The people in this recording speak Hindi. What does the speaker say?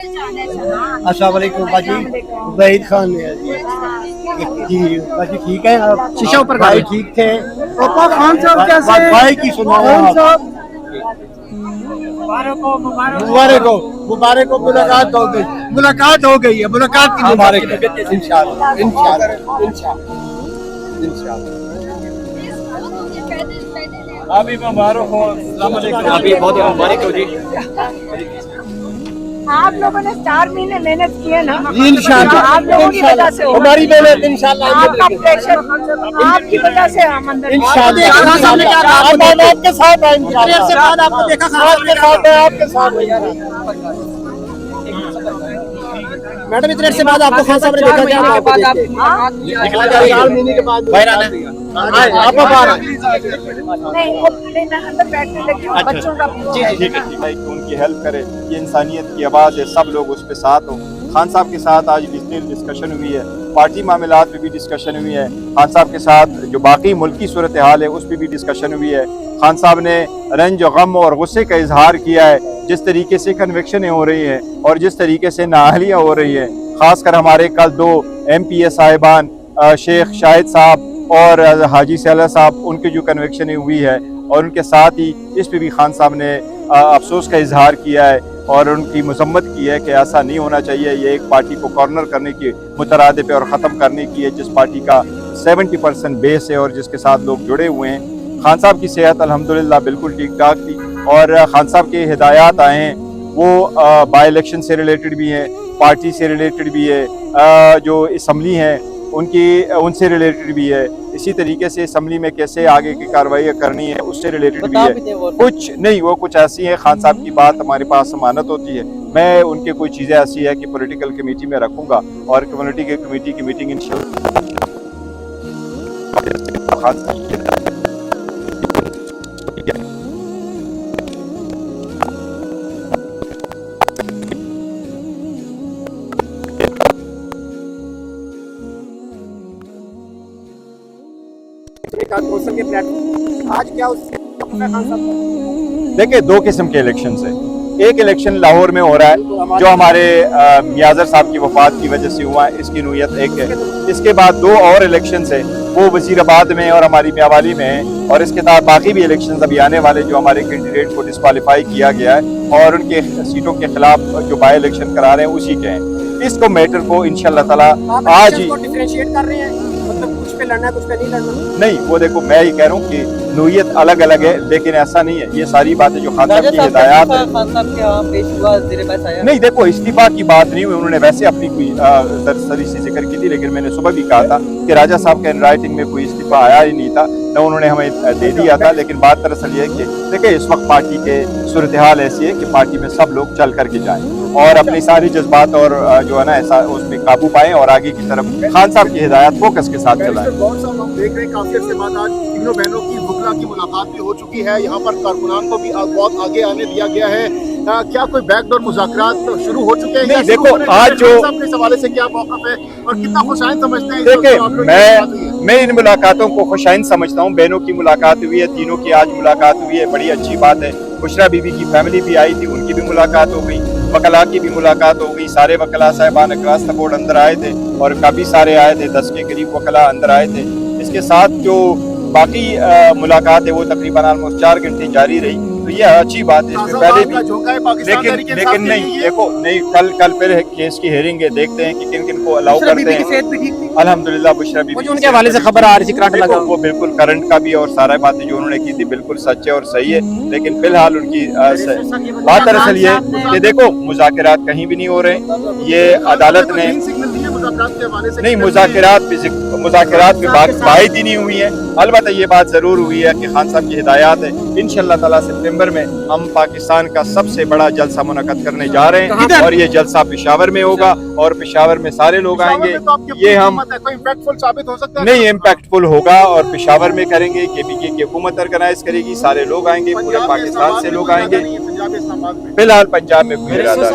अस्सलाम वालेकुम बाजी, वहीद खान है जी। बाजी ठीक है आप? शीशा ऊपर भाई ठीक थे। पापा खान साहब कैसे? भाई की सुनाओ खान साहब मुबारक हो, मुबारक हो। मुलाकात हो गई है, मुलाकात की मुबारक है। इंशाअल्लाह इंशाअल्लाह इंशाअल्लाह इंशाअल्लाह। अभी मुबारक हो, अभी बहुत मुबारक हो जी। आप लोगों ने 4 महीने मेहनत की है ना, इंशाअल्लाह आप लोगों की वजह से हमारी मेहनत इंशाअल्लाह आपका प्रेशर आपकी वजह से हम अंदर इंशाअल्लाह आपके साथ हैं इंशाअल्लाह। आपको देखा आपके साथ है, आपके साथ है। मैडम इतने से बाद आपको खान साहब ने देखा क्या? आपको देख के निकला जा 4 महीने के बाद बाहर आना आप बाहर नहीं वो मैं अंदर बैठने लगी हूँ, बच्चों का ठीक है भाई कि उनकी हेल्प करे। ये इंसानियत की आवाज़ है, सब लोग उस पर साथ हो। खान साहब के साथ आज डिटेल डिस्कशन हुई है, पार्टी मामलात पे भी डिस्कशन हुई है। खान साहब के साथ जो बाकी मुल्की सूरत हाल है उस पर भी डिस्कशन हुई है। खान साहब ने रंज गम और गुस्से का इजहार किया है, जिस तरीके से कन्विक्शनें हो रही हैं और जिस तरीके से नाअहलियाँ हो रही हैं। खासकर हमारे कल 2 MPA साहिबान शेख शाहिद साहब और हाजी सैला साहब, उनकी जो कन्विक्शनें हुई है और उनके साथ ही इस पे भी खान साहब ने अफसोस का इजहार किया है और उनकी मजम्मत की है कि ऐसा नहीं होना चाहिए। ये एक पार्टी को कॉर्नर करने की मुतरादे पे और ख़त्म करने की है, जिस पार्टी का 70% बेस है और जिसके साथ लोग जुड़े हुए हैं। खान साहब की सेहत अल्हम्दुलिल्लाह बिल्कुल ठीक ठाक थी और खान साहब के हिदायत आए हैं वो बाई इलेक्शन से रिलेटेड भी हैं, पार्टी से रिलेटेड भी है, जो असम्बली हैं उनसे रिलेटेड भी है। इसी तरीके से असम्बली में कैसे आगे की कार्रवाई करनी है उससे रिलेटेड भी है। कुछ नहीं, वो कुछ ऐसी है, खान साहब की बात हमारे पास अमानत होती है। मैं उनके कोई चीज़ें ऐसी है कि पॉलिटिकल कमेटी में रखूंगा और कम्युनिटी के कमेटी की मीटिंग इंशाल्लाह आज क्या उससे खान साहब? देखिए 2 किस्म के इलेक्शन है। एक इलेक्शन लाहौर में हो रहा है जो हमारे मियाज़र साहब की वफात की वजह से हुआ है, इसकी नूयत एक है। इसके बाद 2 और इलेक्शन है, वो वजीराबाद में और हमारी मियावाली में है और इसके साथ बाकी भी इलेक्शन अभी आने वाले जो हमारे कैंडिडेट को डिस्क्वालीफाई किया गया है और उनके सीटों के खिलाफ जो बाई इलेक्शन करा रहे हैं उसी के हैं। इसको मैटर को इंशाल्लाह ताला आज ही डिफरेंशिएट कर रहे हैं, मतलब कुछ पे लड़ना है कुछ पे नहीं लड़ना। नहीं, वो देखो मैं ही कह रहा हूँ कि नूयत अलग अलग है, लेकिन ऐसा नहीं है। ये सारी बातें जो खान साहब की हिदायत है, खान साहब के यहाँ पेश हुआ ज़ेर-ए-बहस आया। नहीं देखो इस्तीफा की बात नहीं हुई, उन्होंने वैसे अपनी कोई सरसरी सी जिक्र की थी, लेकिन मैंने सुबह भी कहा था कि राजा साहब के इन राइटिंग में कोई इस्तीफा आया ही नहीं था, न उन्होंने हमें दे दिया था। लेकिन बात दरअसल ये है कि देखिए इस वक्त पार्टी के सूरत हाल ऐसी है कि पार्टी में सब लोग चल करके जाएं और अपनी सारी जज्बात और जो है ना ऐसा उसमें काबू पाएं और आगे की तरफ खान साहब की हिदायत फोकस के साथ चलाएं। हम देख रहे हैं काफी अर्से बाद आज तीनों बहनों की वकला की मुलाकात भी हो चुकी है। यहाँ पर कारकुनान को भी बहुत आगे आने दिया गया है। क्या कोई बैकडोर मुज़ाकरात शुरू हो चुके हैं? नहीं देखो आज जो इस हवाले से क्या मौक़िफ़ है और कितना खुशाइन समझते हैं? देखिए मैं इन मुलाकातों को खुशाइन समझता हूँ। बहनों की मुलाकात हुई है, तीनों की आज मुलाकात हुई है, बड़ी अच्छी बात है। बुशरा बीबी की फैमिली भी आई थी, उनकी भी मुलाकात हो गई, वकला की भी मुलाकात हो गई। सारे वकला साहिबान अक्रॉस द बोर्ड अंदर आए थे और काफ़ी सारे आए थे, 10 के करीब वकला अंदर आए थे। इसके साथ जो बाकी मुलाकात है वो तकरीबन ऑलमोस्ट 4 घंटे जारी रही, तो ये अच्छी बात है। इसमें पहले भी लेकिन नहीं देखो नहीं कल फिर केस की हेयरिंग है, देखते हैं कि किन किन को अलाउ करते हैं। अल्हम्दुलिल्लाह बुशरा बीबी उनके हवाले से खबर आ रही थी, करंट लगा वो बिल्कुल करंट का भी और सारा बातें जो उन्होंने की थी बिल्कुल सच है और सही है। लेकिन फिलहाल उनकी बात दरअसल ये कि देखो मुज़ाकरात कहीं भी नहीं हो रहे। ये अदालत ने नहीं मुज़ाकरात पे बात ही नहीं हुई है। अलबत्ता ये बात जरूर हुई है कि खान साहब की हिदायत है इंशाअल्लाह ताला सितंबर में हम पाकिस्तान का सबसे बड़ा जलसा मुनक़्क़द करने जा रहे हैं और ये जलसा पेशावर में होगा और पेशावर में सारे लोग आएंगे। ये हम इम्पैक्टफुल साबित हो सकता है? नहीं, इम्पैक्टफुल होगा और पेशावर में करेंगे। KPK की हुकूमत ऑर्गेनाइज करेगी, सारे लोग आएंगे, पूरे पाकिस्तान से लोग आएंगे। फिलहाल पंजाब में कोई इरादा